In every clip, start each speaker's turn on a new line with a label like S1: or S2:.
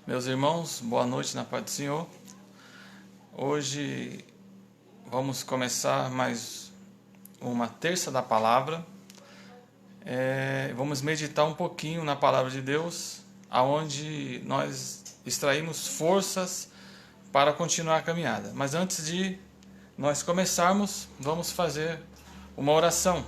S1: Meus irmãos, boa noite na paz do Senhor. Hoje vamos começar mais uma terça da palavra. Vamos meditar um pouquinho na palavra de Deus, aonde nós extraímos forças para continuar a caminhada. Mas antes de nós começarmos, vamos fazer uma oração.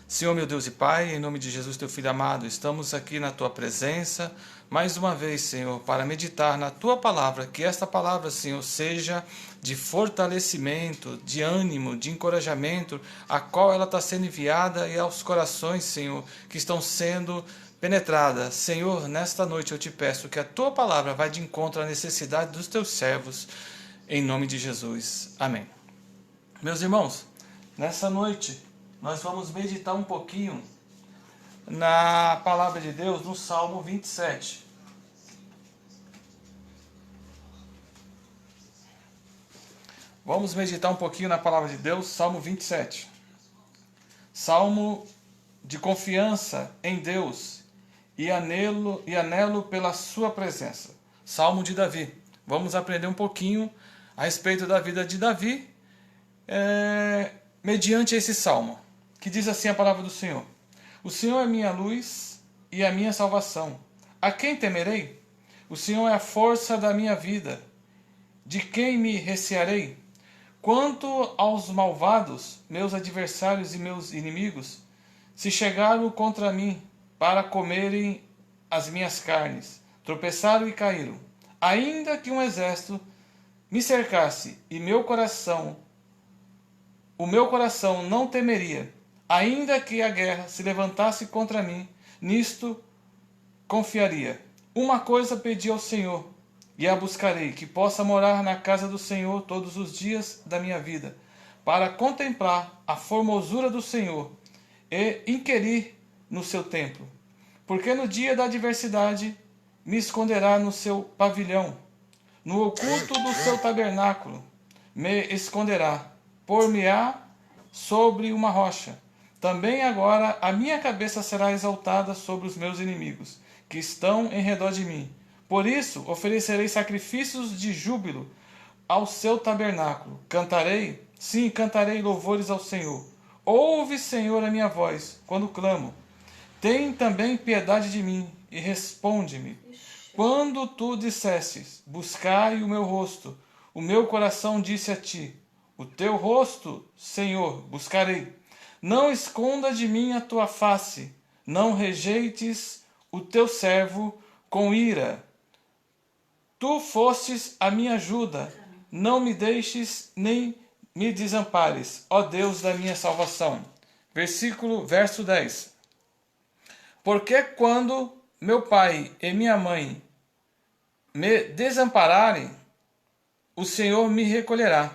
S1: Senhor, meu Deus e Pai, em nome de Jesus, teu Filho amado, estamos aqui na tua presença, mais uma vez, Senhor, para meditar na tua palavra, que esta palavra, Senhor, seja de fortalecimento, de ânimo, de encorajamento, a qual ela está sendo enviada e aos corações, Senhor, que estão sendo penetradas. Senhor, nesta noite eu te peço que a tua palavra vá de encontro à necessidade dos teus servos, em nome de Jesus. Amém. Meus irmãos, nessa noite nós vamos meditar um pouquinho na palavra de Deus no Salmo 27. Vamos meditar um pouquinho na palavra de Deus, Salmo 27. Salmo de confiança em Deus e anelo pela sua presença. Salmo de Davi. Vamos aprender um pouquinho a respeito da vida de Davi, mediante esse salmo, que diz assim a palavra do Senhor: O Senhor é minha luz e a minha salvação. A quem temerei? O Senhor é a força da minha vida. De quem me recearei? Quanto aos malvados, meus adversários e meus inimigos, se chegaram contra mim para comerem as minhas carnes, tropeçaram e caíram. Ainda que um exército me cercasse e o meu coração não temeria. Ainda que a guerra se levantasse contra mim, nisto confiaria. Uma coisa pedi ao Senhor, e a buscarei, que possa morar na casa do Senhor todos os dias da minha vida, para contemplar a formosura do Senhor e inquirir no seu templo. Porque no dia da adversidade me esconderá no seu pavilhão, no oculto do seu tabernáculo me esconderá, por-me-á sobre uma rocha. Também agora a minha cabeça será exaltada sobre os meus inimigos, que estão em redor de mim. Por isso oferecerei sacrifícios de júbilo ao seu tabernáculo. Cantarei, sim, cantarei louvores ao Senhor. Ouve, Senhor, a minha voz, quando clamo. Tem também piedade de mim e responde-me. Quando tu dissestes, buscai o meu rosto, o meu coração disse a ti, o teu rosto, Senhor, buscarei. Não esconda de mim a tua face, não rejeites o teu servo com ira. Tu fostes a minha ajuda, não me deixes nem me desampares, ó Deus da minha salvação. Verso 10. Porque quando meu pai e minha mãe me desampararem, o Senhor me recolherá.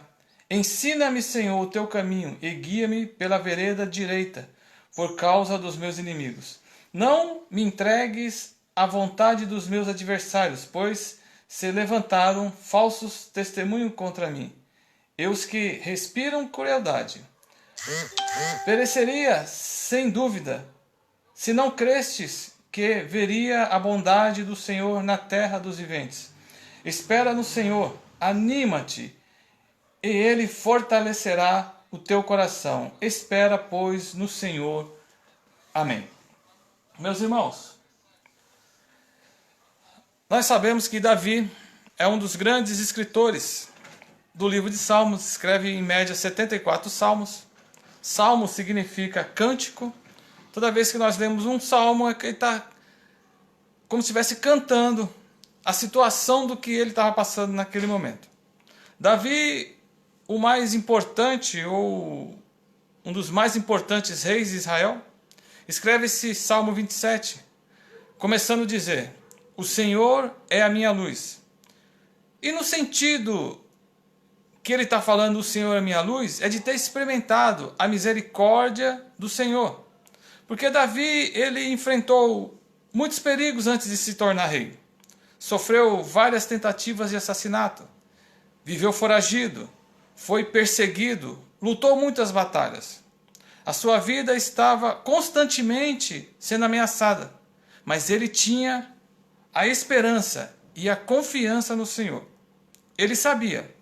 S1: Ensina-me, Senhor, o teu caminho e guia-me pela vereda direita, por causa dos meus inimigos. Não me entregues à vontade dos meus adversários, pois se levantaram falsos testemunhos contra mim. E os que respiram crueldade. Pereceria, sem dúvida, se não crestes que veria a bondade do Senhor na terra dos viventes. Espera no Senhor, anima-te, e Ele fortalecerá o teu coração. Espera, pois, no Senhor. Amém. Meus irmãos, nós sabemos que Davi é um dos grandes escritores do livro de Salmos. Escreve em média 74 salmos. Salmo significa cântico. Toda vez que nós lemos um salmo, ele está como se estivesse cantando a situação do que ele estava passando naquele momento. Davi, o mais importante, ou um dos mais importantes reis de Israel, escreve esse Salmo 27, começando a dizer: O Senhor é a minha luz. E no sentido que ele está falando, o Senhor é a minha luz, é de ter experimentado a misericórdia do Senhor. Porque Davi, ele enfrentou muitos perigos antes de se tornar rei. Sofreu várias tentativas de assassinato. Viveu foragido. Foi perseguido. Lutou muitas batalhas. A sua vida estava constantemente sendo ameaçada. Mas ele tinha a esperança e a confiança no Senhor. Ele sabia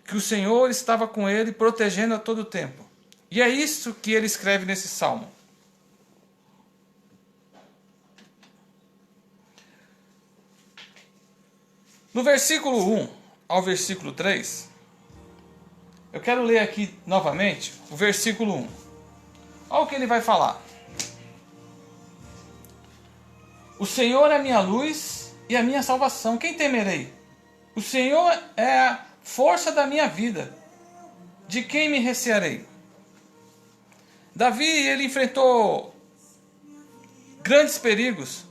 S1: que o Senhor estava com ele, protegendo a todo tempo. E é isso que ele escreve nesse salmo. No versículo 1 ao versículo 3, eu quero ler aqui novamente o versículo 1. Olha o que ele vai falar. O Senhor é a minha luz e a minha salvação. Quem temerei? O Senhor é a força da minha vida. De quem me recearei? Davi, ele enfrentou grandes perigos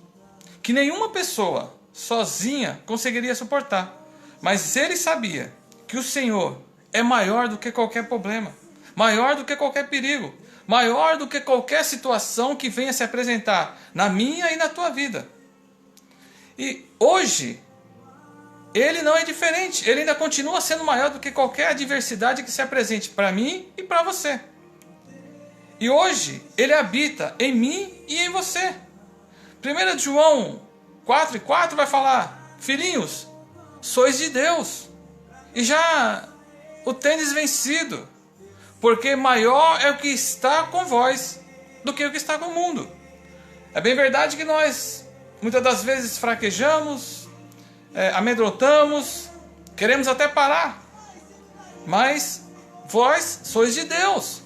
S1: que nenhuma pessoa sozinha conseguiria suportar. Mas ele sabia que o Senhor é maior do que qualquer problema, maior do que qualquer perigo, maior do que qualquer situação que venha se apresentar na minha e na tua vida. E hoje, ele não é diferente, ele ainda continua sendo maior do que qualquer adversidade que se apresente para mim e para você. E hoje, ele habita em mim e em você. 1 João 4:4 vai falar: filhinhos, sois de Deus, e já o tendes vencido, porque maior é o que está com vós do que o que está com o mundo. É bem verdade que nós muitas das vezes fraquejamos, amedrontamos, queremos até parar, mas vós sois de Deus.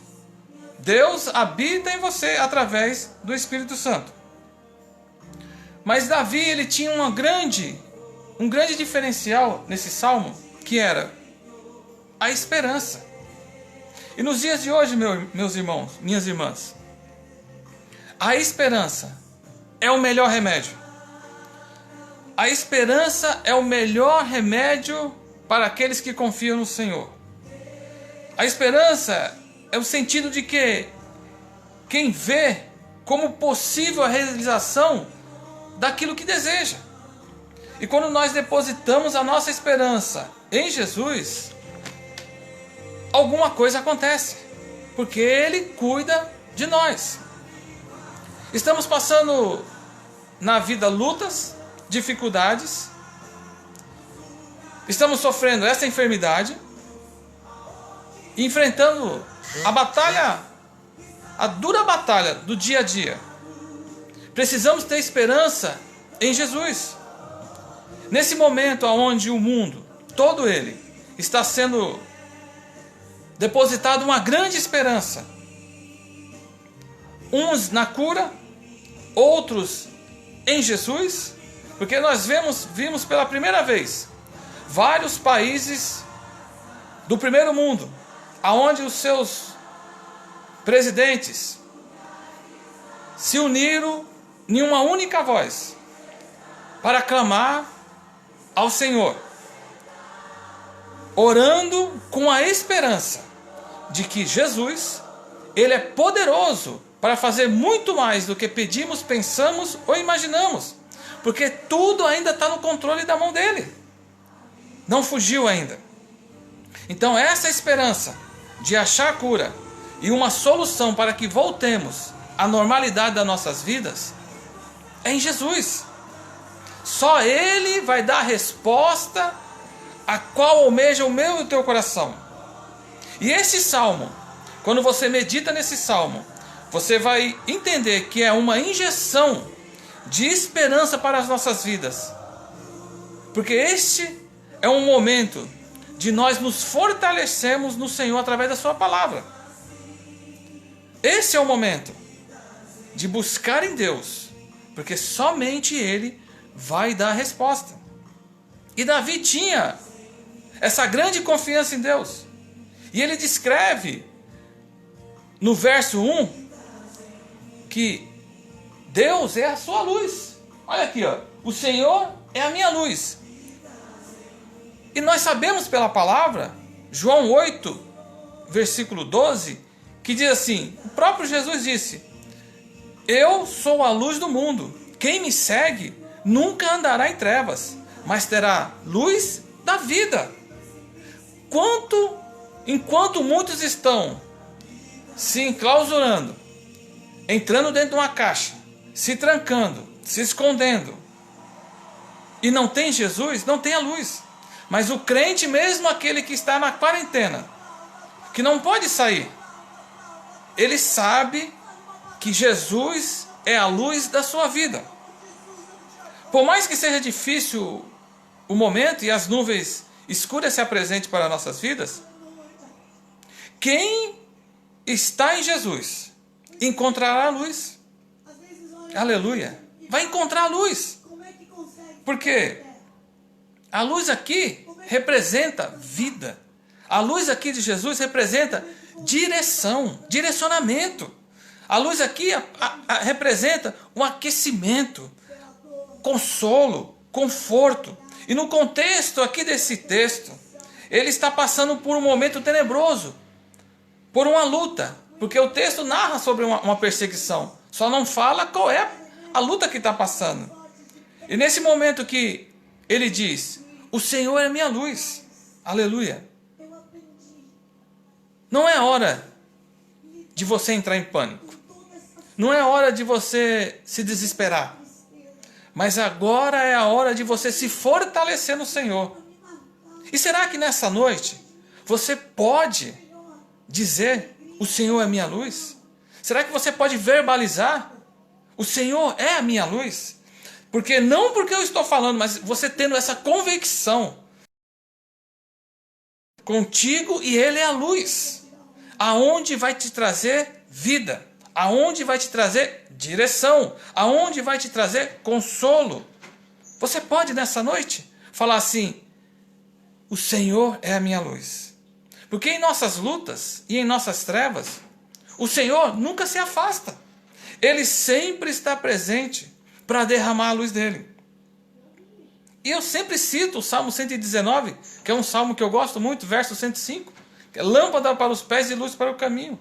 S1: Deus habita em você através do Espírito Santo. Mas Davi, ele tinha um grande diferencial nesse salmo, que era a esperança. E nos dias de hoje, meus irmãos, minhas irmãs, a esperança é o melhor remédio. A esperança é o melhor remédio para aqueles que confiam no Senhor. A esperança é o sentido de que quem vê como possível a realização daquilo que deseja. E quando nós depositamos a nossa esperança em Jesus, alguma coisa acontece, porque Ele cuida de nós. Estamos passando na vida lutas, dificuldades, estamos sofrendo essa enfermidade, enfrentando a dura batalha do dia a dia. Precisamos ter esperança em Jesus. Nesse momento onde o mundo, todo ele, está sendo depositado uma grande esperança. Uns na cura, outros em Jesus, porque nós vimos pela primeira vez vários países do primeiro mundo, aonde os seus presidentes se uniram em uma única voz para clamar ao Senhor, orando com a esperança de que Jesus, Ele é poderoso para fazer muito mais do que pedimos, pensamos ou imaginamos, porque tudo ainda está no controle da mão dEle, não fugiu ainda. Então essa esperança de achar cura e uma solução para que voltemos à normalidade das nossas vidas é em Jesus. Só Ele vai dar a resposta a qual almeja o meu e o teu coração. E esse salmo, quando você medita nesse salmo, você vai entender que é uma injeção de esperança para as nossas vidas. Porque este é um momento de nós nos fortalecermos no Senhor através da sua palavra. Esse é o momento de buscar em Deus, porque somente Ele vai dar a resposta. E Davi tinha essa grande confiança em Deus. E ele descreve no verso 1 que Deus é a sua luz. Olha aqui, ó. O Senhor é a minha luz. E nós sabemos pela palavra, João 8, versículo 12, que diz assim, o próprio Jesus disse: eu sou a luz do mundo. Quem me segue nunca andará em trevas, mas terá luz da vida. Enquanto muitos estão se enclausurando, entrando dentro de uma caixa, se trancando, se escondendo, e não tem Jesus, não tem a luz. Mas o crente, mesmo aquele que está na quarentena, que não pode sair, ele sabe que Jesus é a luz da sua vida. Por mais que seja difícil o momento e as nuvens escuras se apresentem para nossas vidas, quem está em Jesus encontrará a luz. Aleluia. Vai encontrar a luz. Porque a luz aqui representa vida. A luz aqui de Jesus representa direção, direcionamento. A luz aqui representa um aquecimento, consolo, conforto. E no contexto aqui desse texto, ele está passando por um momento tenebroso, por uma luta, porque o texto narra sobre uma perseguição, só não fala qual é a luta que está passando. E nesse momento que ele diz, o Senhor é minha luz, aleluia. Não é hora de você entrar em pânico, não é hora de você se desesperar, mas agora é a hora de você se fortalecer no Senhor. E será que nessa noite você pode dizer, o Senhor é minha luz? Será que você pode verbalizar, o Senhor é a minha luz? Porque não porque eu estou falando, mas você tendo essa convicção, contigo e Ele é a luz, aonde vai te trazer vida, aonde vai te trazer direção, aonde vai te trazer consolo. Você pode nessa noite falar assim, o Senhor é a minha luz. Porque em nossas lutas e em nossas trevas, o Senhor nunca se afasta. Ele sempre está presente para derramar a luz dele. E eu sempre cito o Salmo 119, que é um salmo que eu gosto muito, verso 105, que é lâmpada para os pés e luz para o caminho.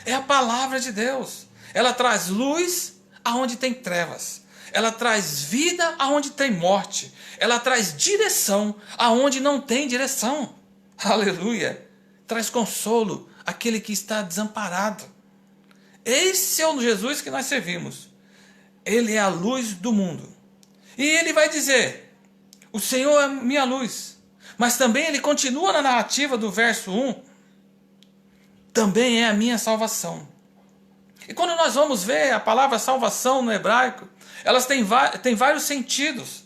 S1: É a palavra de Deus. Ela traz luz aonde tem trevas. Ela traz vida aonde tem morte. Ela traz direção aonde não tem direção. Aleluia. Traz consolo àquele que está desamparado. Esse é o Jesus que nós servimos. Ele é a luz do mundo. E ele vai dizer, o Senhor é minha luz. Mas também ele continua na narrativa do verso 1, também é a minha salvação. E quando nós vamos ver a palavra salvação no hebraico, elas têm vários sentidos.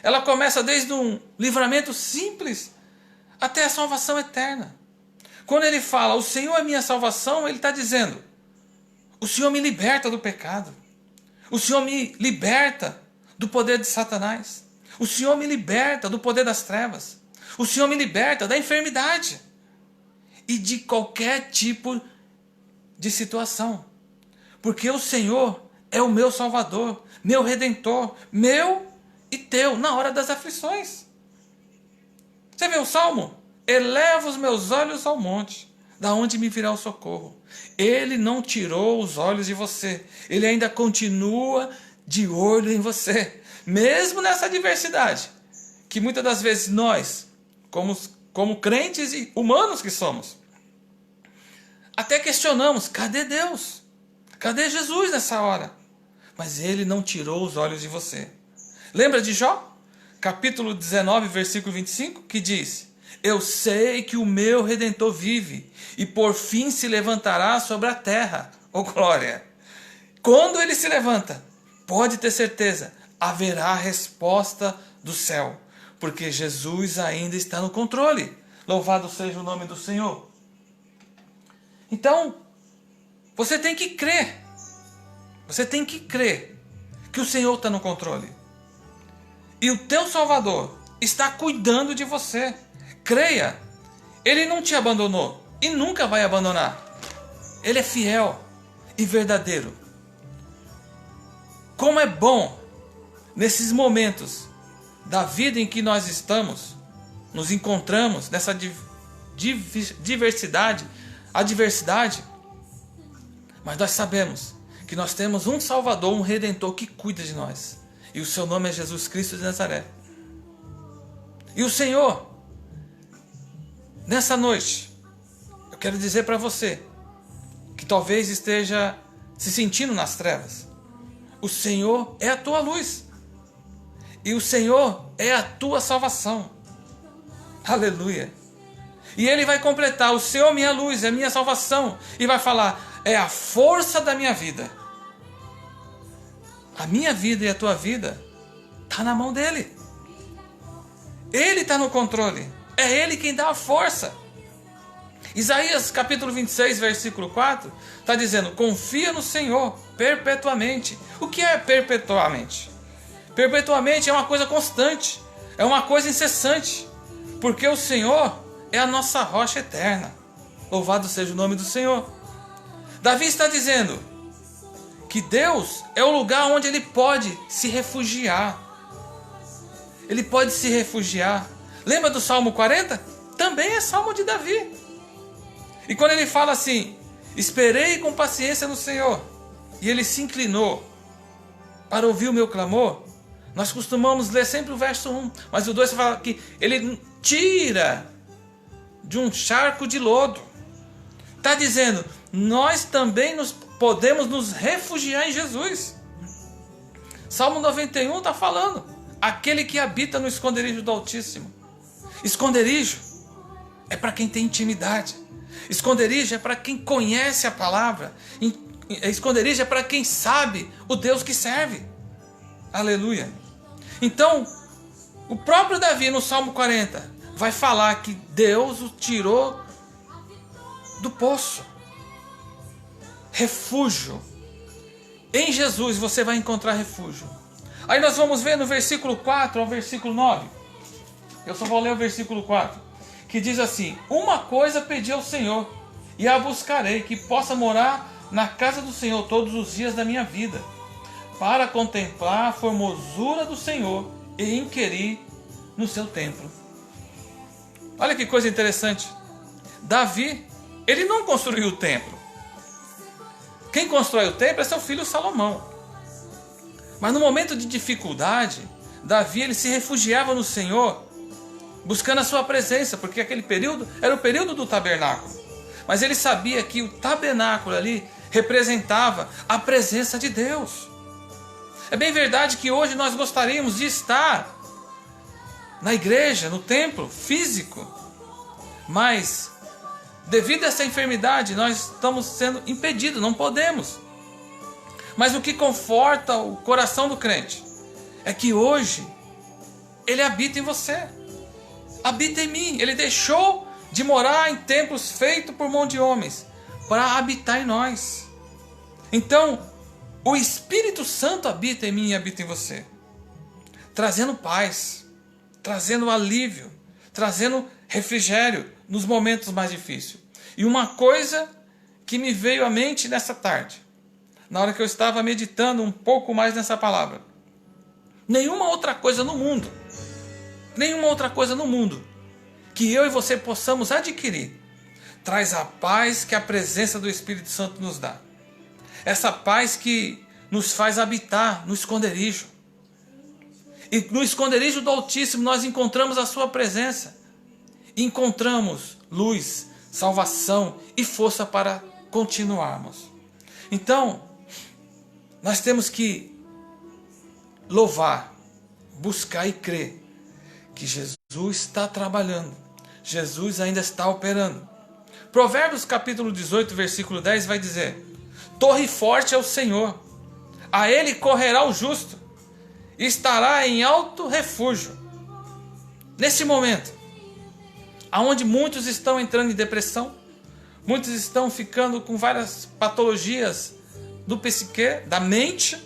S1: Ela começa desde um livramento simples até a salvação eterna. Quando ele fala, o Senhor é minha salvação, ele está dizendo, o Senhor me liberta do pecado. O Senhor me liberta do poder de Satanás. O Senhor me liberta do poder das trevas. O Senhor me liberta da enfermidade. E de qualquer tipo de situação. Porque o Senhor é o meu Salvador, meu Redentor, meu e teu, na hora das aflições. Você vê o Salmo? Eleva os meus olhos ao monte, da onde me virá o socorro. Ele não tirou os olhos de você. Ele ainda continua de olho em você. Mesmo nessa adversidade, que muitas das vezes nós, como crentes e humanos que somos, até questionamos, cadê Deus? Cadê Jesus nessa hora? Mas ele não tirou os olhos de você. Lembra de Jó? Capítulo 19, versículo 25, que diz, eu sei que o meu Redentor vive, e por fim se levantará sobre a terra. Oh glória! Quando ele se levanta, pode ter certeza, haverá resposta do céu, porque Jesus ainda está no controle. Louvado seja o nome do Senhor. Então, você tem que crer. Você tem que crer que o Senhor está no controle. E o teu Salvador está cuidando de você. Creia, Ele não te abandonou e nunca vai abandonar. Ele é fiel e verdadeiro. Como é bom, nesses momentos da vida em que nós estamos, nos encontramos nessa diversidade, adversidade, mas nós sabemos que nós temos um Salvador, um Redentor que cuida de nós. E o seu nome é Jesus Cristo de Nazaré. E o Senhor, nessa noite, eu quero dizer para você, que talvez esteja se sentindo nas trevas, o Senhor é a tua luz. E o Senhor é a tua salvação. Aleluia. E ele vai completar: o Senhor minha luz, é minha salvação. E vai falar: é a força da minha vida. A minha vida e a tua vida está na mão dele. Ele está no controle. É ele quem dá a força. Isaías capítulo 26, versículo 4, está dizendo: confia no Senhor perpetuamente. O que é perpetuamente? Perpetuamente é uma coisa constante, é uma coisa incessante, porque o Senhor é a nossa rocha eterna. Louvado seja o nome do Senhor. Davi está dizendo que Deus é o lugar onde ele pode se refugiar. Ele pode se refugiar. Lembra do Salmo 40? Também é Salmo de Davi. E quando ele fala assim: esperei com paciência no Senhor, e ele se inclinou para ouvir o meu clamor. Nós costumamos ler sempre o verso 1, mas o 2 fala que ele tira de um charco de lodo. Está dizendo: nós também podemos nos refugiar em Jesus. Salmo 91 está falando: aquele que habita no esconderijo do Altíssimo. Esconderijo é para quem tem intimidade. Esconderijo é para quem conhece a palavra. Esconderijo é para quem sabe o Deus que serve. Aleluia. Então, o próprio Davi no Salmo 40 vai falar que Deus o tirou do poço. Refúgio. Em Jesus você vai encontrar refúgio. Aí nós vamos ver no versículo 4 ao versículo 9. Eu só vou ler o versículo 4. Que diz assim: uma coisa pedi ao Senhor, e a buscarei, que possa morar na casa do Senhor todos os dias da minha vida, para contemplar a formosura do Senhor e inquirir no seu templo. Olha que coisa interessante. Davi, ele não construiu o templo. Quem constrói o templo é seu filho Salomão. Mas no momento de dificuldade, Davi ele se refugiava no Senhor, buscando a sua presença, porque aquele período era o período do tabernáculo. Mas ele sabia que o tabernáculo ali representava a presença de Deus. É bem verdade que hoje nós gostaríamos de estar na igreja, no templo físico, mas devido a essa enfermidade nós estamos sendo impedidos, não podemos. Mas o que conforta o coração do crente é que hoje ele habita em você. Habita em mim. Ele deixou de morar em templos feitos por mão de homens para habitar em nós. Então, o Espírito Santo habita em mim e habita em você, trazendo paz, trazendo alívio, trazendo refrigério nos momentos mais difíceis. E uma coisa que me veio à mente nessa tarde, na hora que eu estava meditando um pouco mais nessa palavra: nenhuma outra coisa no mundo que eu e você possamos adquirir traz a paz que a presença do Espírito Santo nos dá. Essa paz que nos faz habitar no esconderijo. E no esconderijo do Altíssimo nós encontramos a sua presença. Encontramos luz, salvação e força para continuarmos. Então, nós temos que louvar, buscar e crer que Jesus está trabalhando. Jesus ainda está operando. Provérbios capítulo 18, versículo 10 vai dizer: torre forte é o Senhor, a ele correrá o justo, e estará em alto refúgio. Nesse momento, aonde muitos estão entrando em depressão, muitos estão ficando com várias patologias do psique, da mente,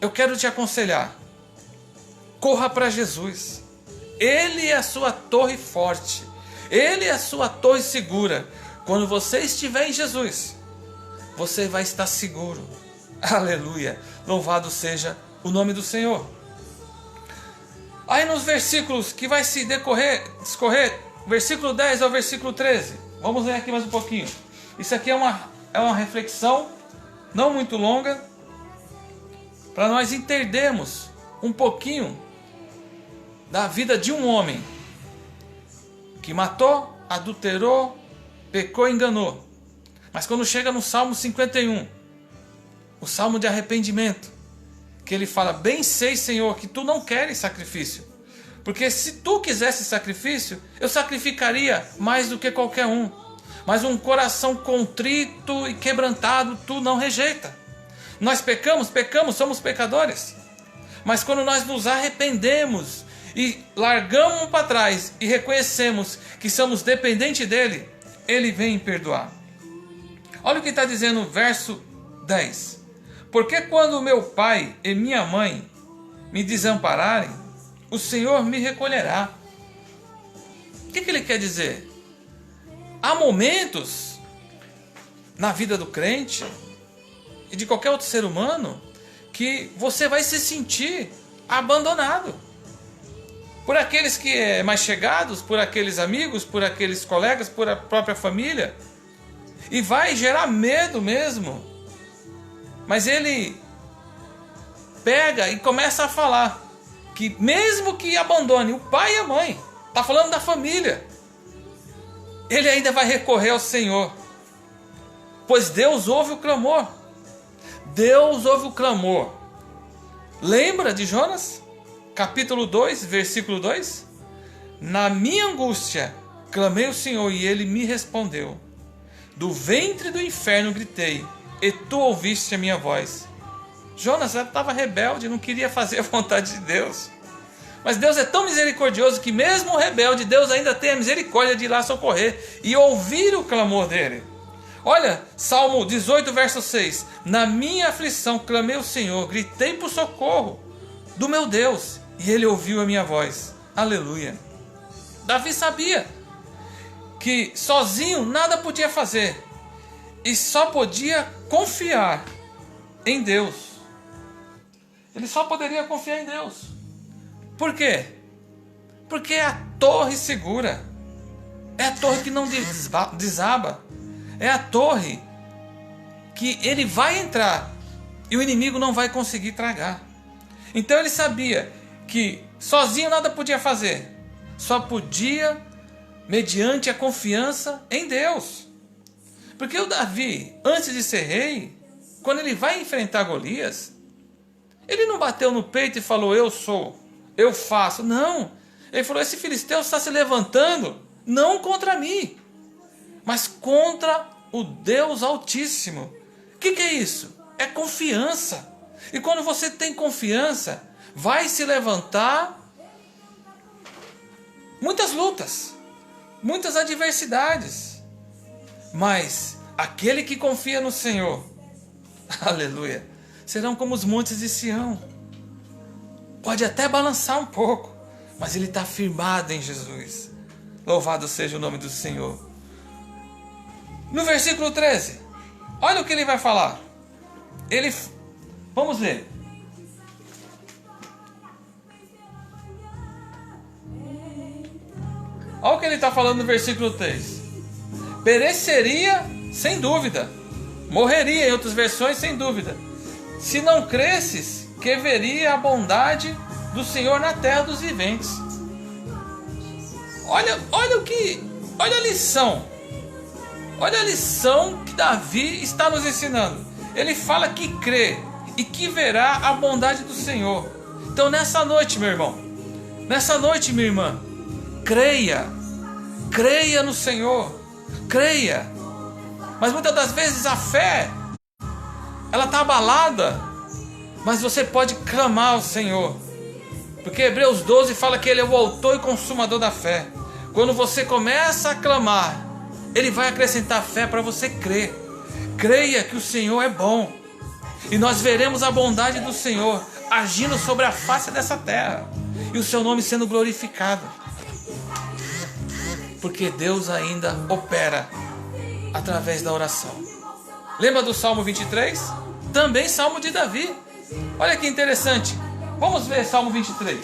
S1: eu quero te aconselhar: corra para Jesus. Ele é a sua torre forte. Ele é a sua torre segura. Quando você estiver em Jesus, você vai estar seguro. Aleluia. Louvado seja o nome do Senhor. Aí nos versículos que vai se discorrer, versículo 10 ao versículo 13. Vamos ler aqui mais um pouquinho. Isso aqui é uma reflexão não muito longa, para nós entendermos um pouquinho da vida de um homem que matou, adulterou, pecou e enganou. Mas quando chega no Salmo 51, o Salmo de arrependimento, que ele fala: bem sei, Senhor, que tu não queres sacrifício. Porque se tu quisesse sacrifício, eu sacrificaria mais do que qualquer um. Mas um coração contrito e quebrantado tu não rejeita. Nós pecamos, somos pecadores. Mas quando nós nos arrependemos e largamos para trás e reconhecemos que somos dependentes dele, ele vem perdoar. Olha o que está dizendo o verso 10. Porque quando meu pai e minha mãe me desampararem, o Senhor me recolherá. O que ele quer dizer? Há momentos na vida do crente e de qualquer outro ser humano que você vai se sentir abandonado por aqueles que é mais chegados, por aqueles amigos, por aqueles colegas, por a própria família, e vai gerar medo mesmo. Mas ele pega e começa a falar que mesmo que abandone o pai e a mãe, está falando da família, ele ainda vai recorrer ao Senhor, pois Deus ouve o clamor. Deus ouve o clamor. Lembra de Jonas? Capítulo 2, versículo 2? Na minha angústia clamei ao Senhor e ele me respondeu. Do ventre do inferno gritei e tu ouviste a minha voz. Jonas estava rebelde, não queria fazer a vontade de Deus. Mas Deus é tão misericordioso que mesmo o rebelde, Deus ainda tem a misericórdia de ir lá socorrer e ouvir o clamor dele. Olha, Salmo 18, verso 6. Na minha aflição clamei ao Senhor, gritei por socorro do meu Deus, e ele ouviu a minha voz. Aleluia. Davi sabia que sozinho nada podia fazer, e só podia confiar em Deus. Ele só poderia confiar em Deus. Por quê? Porque é a torre segura, é a torre que não desaba, é a torre que ele vai entrar e o inimigo não vai conseguir tragar. Então ele sabia que sozinho nada podia fazer, só podia mediante a confiança em Deus. Porque o Davi, antes de ser rei, quando ele vai enfrentar Golias, ele não bateu no peito e falou: eu sou, eu faço. Não, ele falou: esse filisteu está se levantando não contra mim, mas contra o Deus Altíssimo. O que é isso? É confiança. E quando você tem confiança, vai se levantar muitas lutas, muitas adversidades. Mas aquele que confia no Senhor, aleluia, serão como os montes de Sião. Pode até balançar um pouco, mas ele está firmado em Jesus. Louvado seja o nome do Senhor. No versículo 13, olha o que ele vai falar. Vamos ler. Olha o que ele está falando no versículo 3. Pereceria sem dúvida, morreria, em outras versões, sem dúvida, se não cresces que veria a bondade do Senhor na terra dos viventes. Olha a lição. Olha a lição que Davi está nos ensinando. Ele fala que crê e que verá a bondade do Senhor. Então nessa noite, meu irmão, nessa noite, minha irmã, creia no Senhor, creia. Mas muitas das vezes a fé, ela está abalada, mas você pode clamar ao Senhor, porque Hebreus 12 fala que Ele é o autor e consumador da fé. Quando você começa a clamar, Ele vai acrescentar fé para você crer. Creia que o Senhor é bom, e nós veremos a bondade do Senhor agindo sobre a face dessa terra, e o seu nome sendo glorificado, porque Deus ainda opera através da oração. Lembra do Salmo 23? Também Salmo de Davi. Olha que interessante. Vamos ver Salmo 23.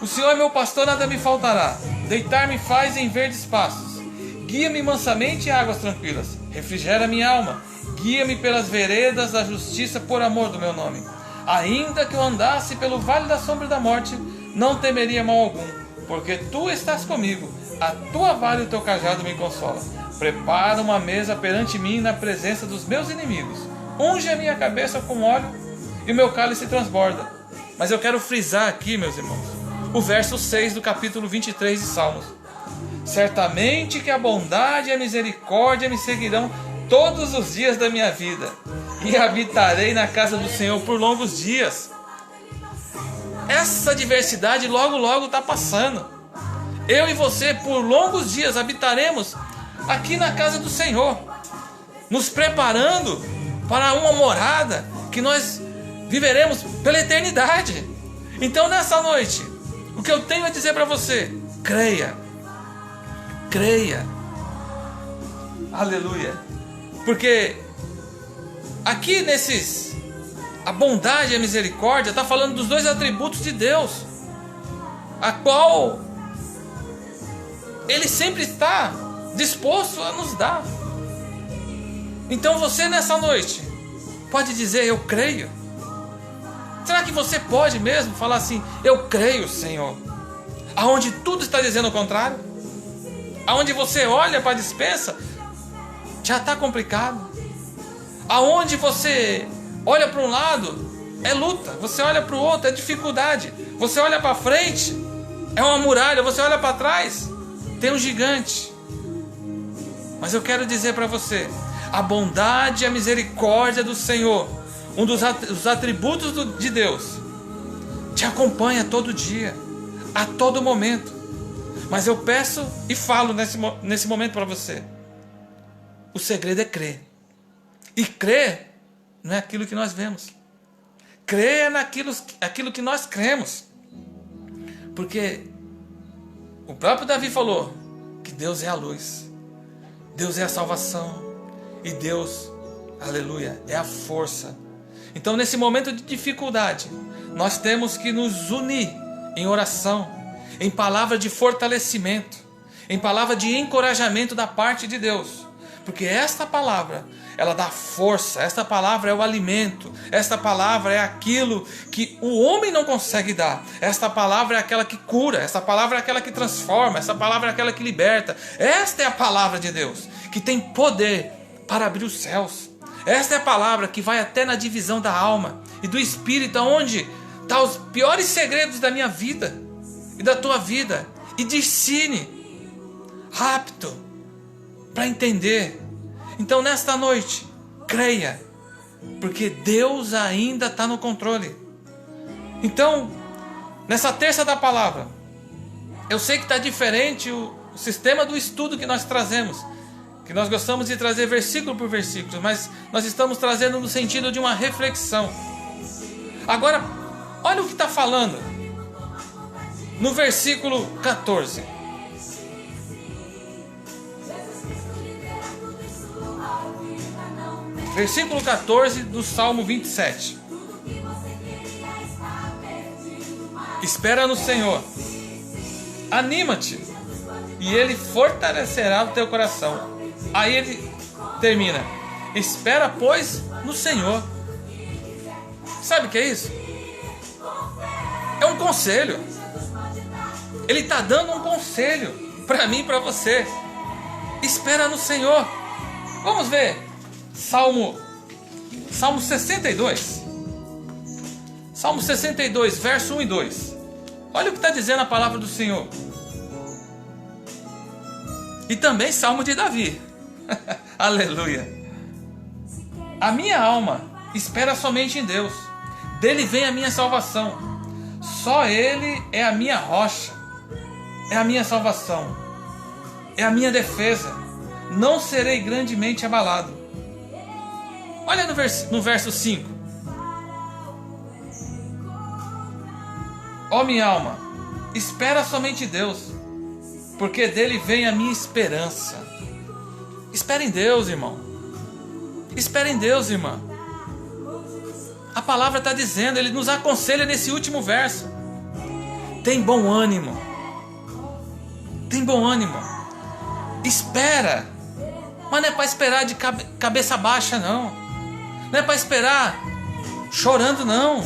S1: O Senhor é meu pastor, nada me faltará. Deitar-me faz em verdes pastos. Guia-me mansamente em águas tranquilas. Refrigera minha alma. Guia-me pelas veredas da justiça por amor do meu nome. Ainda que eu andasse pelo vale da sombra da morte, não temeria mal algum, porque tu estás comigo. A tua vara e o teu cajado me consolam. Prepara uma mesa perante mim na presença dos meus inimigos. unge a minha cabeça com óleo e o meu cálice transborda. Mas eu quero frisar aqui, meus irmãos, o verso 6 do capítulo 23 de Salmos. Certamente que a bondade e a misericórdia me seguirão todos os dias da minha vida, e habitarei na casa do Senhor por longos dias. Essa adversidade logo logo está passando. Eu e você por longos dias habitaremos aqui na casa do Senhor, nos preparando para uma morada que nós viveremos pela eternidade. Então nessa noite, o que eu tenho a dizer para você: creia, creia, aleluia, porque aqui a bondade e a misericórdia está falando dos dois atributos de Deus, a qual Ele sempre está disposto a nos dar. Então você nessa noite pode dizer: eu creio. Será que você pode mesmo falar assim: eu creio, Senhor? Aonde tudo está dizendo o contrário, aonde você olha para a despensa, já está complicado. Aonde você olha para um lado, é luta. Você olha para o outro, é dificuldade. Você olha para frente, é uma muralha. Você olha para trás, tem um gigante. Mas eu quero dizer para você: a bondade e a misericórdia do Senhor, um dos atributos de Deus, te acompanha todo dia, a todo momento. Mas eu peço e falo nesse momento para você: o segredo é crer. E crer não é aquilo que nós vemos. Crer é aquilo que nós cremos. Porque o próprio Davi falou que Deus é a luz, Deus é a salvação, e Deus, aleluia, é a força. Então nesse momento de dificuldade, nós temos que nos unir em oração, em palavra de fortalecimento, em palavra de encorajamento da parte de Deus. Porque esta palavra, ela dá força. Esta palavra é o alimento. Esta palavra é aquilo que o homem não consegue dar. Esta palavra é aquela que cura. Esta palavra é aquela que transforma. Esta palavra é aquela que liberta. Esta é a palavra de Deus, que tem poder para abrir os céus. Esta é a palavra que vai até na divisão da alma e do espírito, onde estão os piores segredos da minha vida e da tua vida, e discerne rápido para entender. Então nesta noite, creia, porque Deus ainda está no controle. Então, nessa terça da palavra, eu sei que está diferente o sistema do estudo que nós trazemos, que nós gostamos de trazer versículo por versículo, mas nós estamos trazendo no sentido de uma reflexão. Agora, olha o que está falando no versículo 14. Versículo 14 do Salmo 27. Espera no Senhor, anima-te, e Ele fortalecerá o teu coração. Aí ele termina: espera, pois, no Senhor. Sabe o que é isso? É um conselho. Ele está dando um conselho para mim e para você. Espera no Senhor. Vamos ver Salmo 62. Salmo 62, verso 1 e 2. Olha o que está dizendo a palavra do Senhor. E também Salmo de Davi. Aleluia. A minha alma espera somente em Deus. Dele vem a minha salvação. Só Ele é a minha rocha, é a minha salvação, é a minha defesa. Não serei grandemente abalado. Olha no verso 5. Ó minha alma, espera somente Deus, porque dele vem a minha esperança. Espera em Deus, irmão. Espera em Deus, irmã. A palavra está dizendo, Ele nos aconselha nesse último verso: tem bom ânimo. Tem bom ânimo. Espera. Mas não é para esperar de cabeça baixa, não. Não é para esperar chorando, não.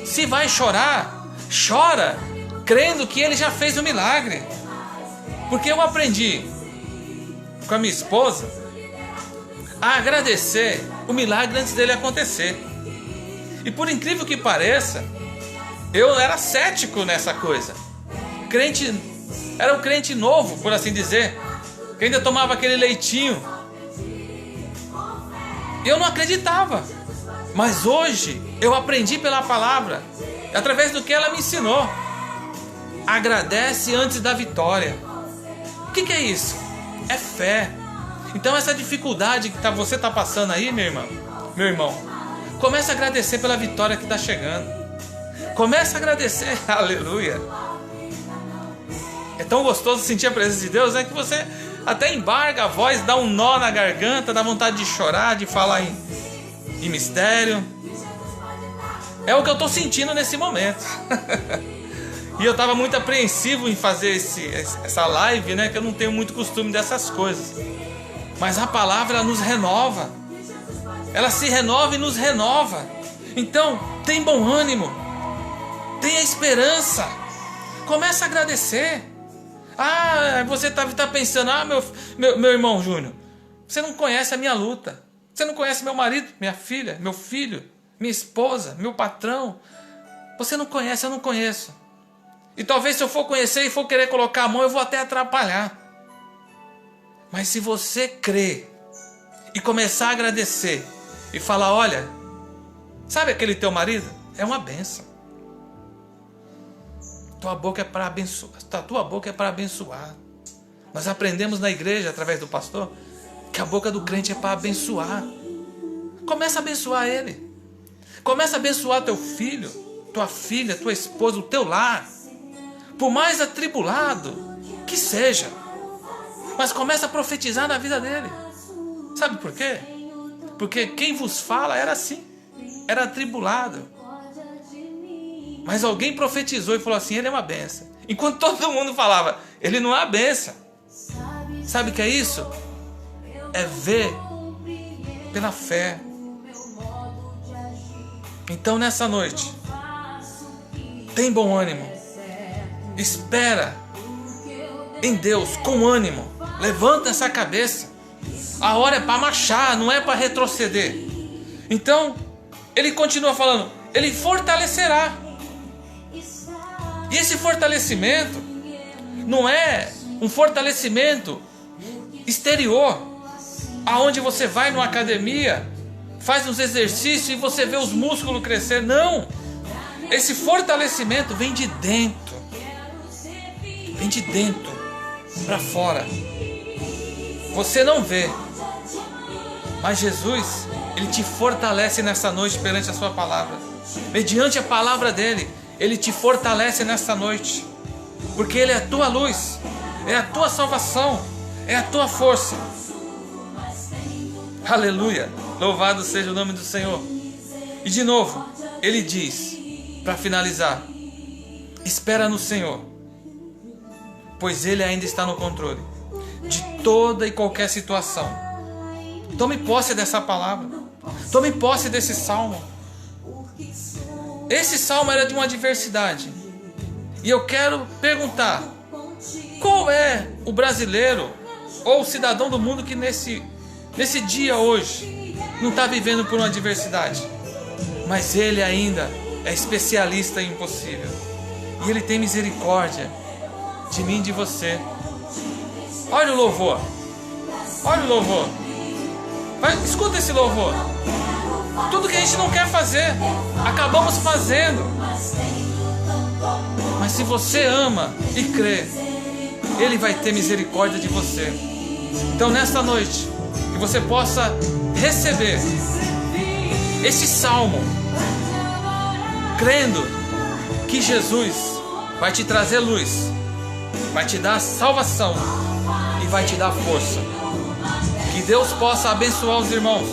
S1: Se vai chorar, chora crendo que Ele já fez o milagre. Porque eu aprendi com a minha esposa a agradecer o milagre antes dele acontecer. E por incrível que pareça, eu era cético nessa coisa. Era um crente novo, por assim dizer, que ainda tomava aquele leitinho. Eu não acreditava. Mas hoje eu aprendi pela palavra, através do que ela me ensinou. Agradece antes da vitória. O que é isso? É fé. Então essa dificuldade que você está passando aí, meu irmão, comece a agradecer pela vitória que está chegando. Comece a agradecer, aleluia. É tão gostoso sentir a presença de Deus, né? Que você até embarga a voz, dá um nó na garganta, dá vontade de chorar, de falar em mistério. É o que eu estou sentindo nesse momento. E eu estava muito apreensivo em fazer essa live, né? Que eu não tenho muito costume dessas coisas. Mas a palavra, ela nos renova. Ela se renova e nos renova. Então, tem bom ânimo. Tenha esperança. Começa a agradecer. Você tá pensando, meu irmão Júnior, você não conhece a minha luta. Você não conhece meu marido, minha filha, meu filho, minha esposa, meu patrão. Você não conhece, eu não conheço. E talvez se eu for conhecer e for querer colocar a mão, eu vou até atrapalhar. Mas se você crer e começar a agradecer e falar, olha, sabe aquele teu marido? É uma bênção. Tua boca é para abençoar. Tua boca é para abençoar. Nós aprendemos na igreja, através do pastor, que a boca do crente é para abençoar. Começa a abençoar ele. Começa a abençoar teu filho, tua filha, tua esposa, o teu lar. Por mais atribulado que seja. Mas começa a profetizar na vida dele. Sabe por quê? Porque quem vos fala era assim. Era atribulado. Mas alguém profetizou e falou assim, ele é uma bênção. Enquanto todo mundo falava, ele não é uma bênção. Sabe o que é isso? É ver pela fé. Então nessa noite, tem bom ânimo. Espera em Deus com ânimo. Levanta essa cabeça. A hora é para marchar, não é para retroceder. Então, ele continua falando, ele fortalecerá. E esse fortalecimento não é um fortalecimento exterior, aonde você vai numa academia, faz uns exercícios e você vê os músculos crescer. Não! Esse fortalecimento vem de dentro. Vem de dentro para fora. Você não vê, mas Jesus, ele te fortalece nessa noite perante a sua palavra. Mediante a palavra dele, ele te fortalece nessa noite. Porque ele é a tua luz, é a tua salvação, é a tua força. Aleluia! Louvado seja o nome do Senhor. E de novo, ele diz, para finalizar, espera no Senhor, pois ele ainda está no controle de toda e qualquer situação. Tome posse dessa palavra. Tome posse desse salmo. Esse salmo era de uma adversidade. E eu quero perguntar, qual é o brasileiro ou o cidadão do mundo que nesse dia hoje não está vivendo por uma adversidade? Mas ele ainda é especialista em impossível. E ele tem misericórdia de mim e de você. Olha o louvor. Olha o louvor. Escuta esse louvor. Tudo que a gente não quer fazer, acabamos fazendo. Mas se você ama e crê, ele vai ter misericórdia de você. Então nesta noite, que você possa receber esse salmo, crendo que Jesus vai te trazer luz, vai te dar salvação e vai te dar força. Que Deus possa abençoar os irmãos.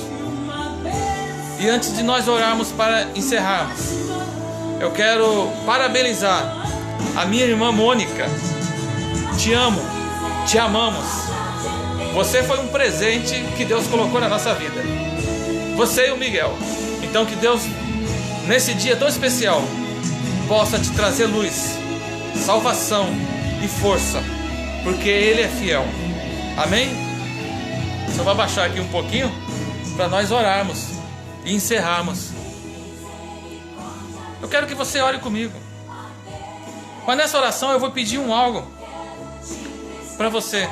S1: E antes de nós orarmos para encerrarmos, eu quero parabenizar a minha irmã Mônica. Te amo, te amamos. Você foi um presente que Deus colocou na nossa vida. Você e o Miguel. Então que Deus, nesse dia tão especial, possa te trazer luz, salvação e força, porque Ele é fiel. Amém? Só vou abaixar aqui um pouquinho para nós orarmos. e encerrarmos, eu quero que você ore comigo. Mas nessa oração eu vou pedir algo para você.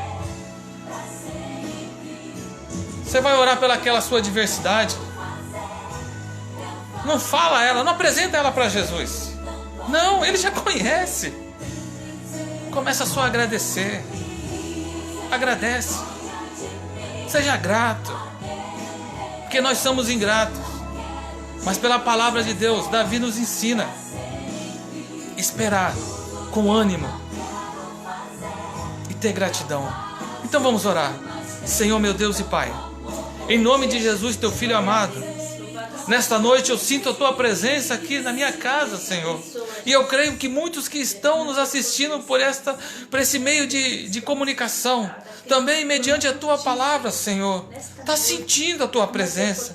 S1: Você vai orar pelaquela sua adversidade. Não fala ela, não apresenta ela para Jesus. Não, Ele já conhece. Começa só a agradecer. Agradece. Seja grato. Porque nós somos ingratos. Mas pela palavra de Deus, Davi nos ensina esperar com ânimo e ter gratidão. Então vamos orar. Senhor, meu Deus e Pai, em nome de Jesus, teu Filho amado, nesta noite eu sinto a tua presença aqui na minha casa, Senhor. E eu creio que muitos que estão nos assistindo por esse meio de comunicação, também mediante a tua palavra, Senhor, está sentindo a tua presença.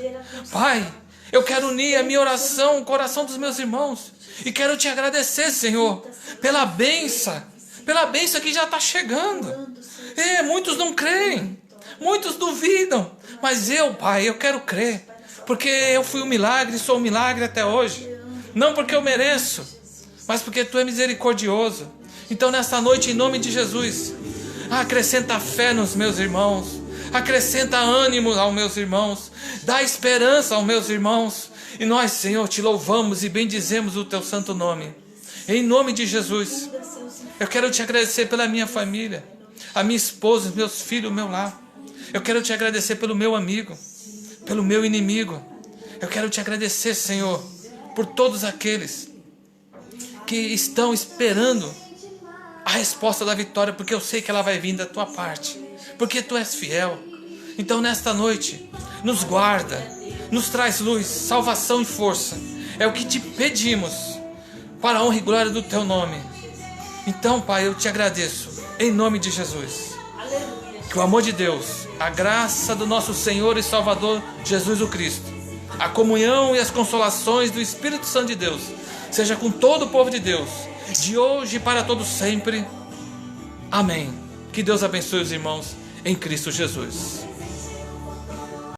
S1: Pai, eu quero unir a minha oração, o coração dos meus irmãos, e quero te agradecer, Senhor, pela bênção que já está chegando. Muitos não creem, muitos duvidam, mas eu, Pai, eu quero crer, porque eu fui um milagre, sou um milagre até hoje. Não porque eu mereço, mas porque Tu é misericordioso. Então nessa noite, em nome de Jesus, acrescenta fé nos meus irmãos, acrescenta ânimo aos meus irmãos, dá esperança aos meus irmãos. E nós, Senhor, Te louvamos e bendizemos o Teu santo nome. Em nome de Jesus, eu quero Te agradecer pela minha família, a minha esposa, os meus filhos, o meu lar. Eu quero Te agradecer pelo meu amigo, pelo meu inimigo. Eu quero Te agradecer, Senhor, por todos aqueles que estão esperando a resposta da vitória, porque eu sei que ela vai vir da Tua parte, porque Tu és fiel. Então nesta noite, nos guarda, nos traz luz, salvação e força. É o que Te pedimos, para a honra e glória do Teu nome. Então, Pai, eu Te agradeço, em nome de Jesus. Que o amor de Deus, a graça do nosso Senhor e Salvador Jesus o Cristo, a comunhão e as consolações do Espírito Santo de Deus, seja com todo o povo de Deus, de hoje e para todo sempre. Amém. Que Deus abençoe os irmãos em Cristo Jesus.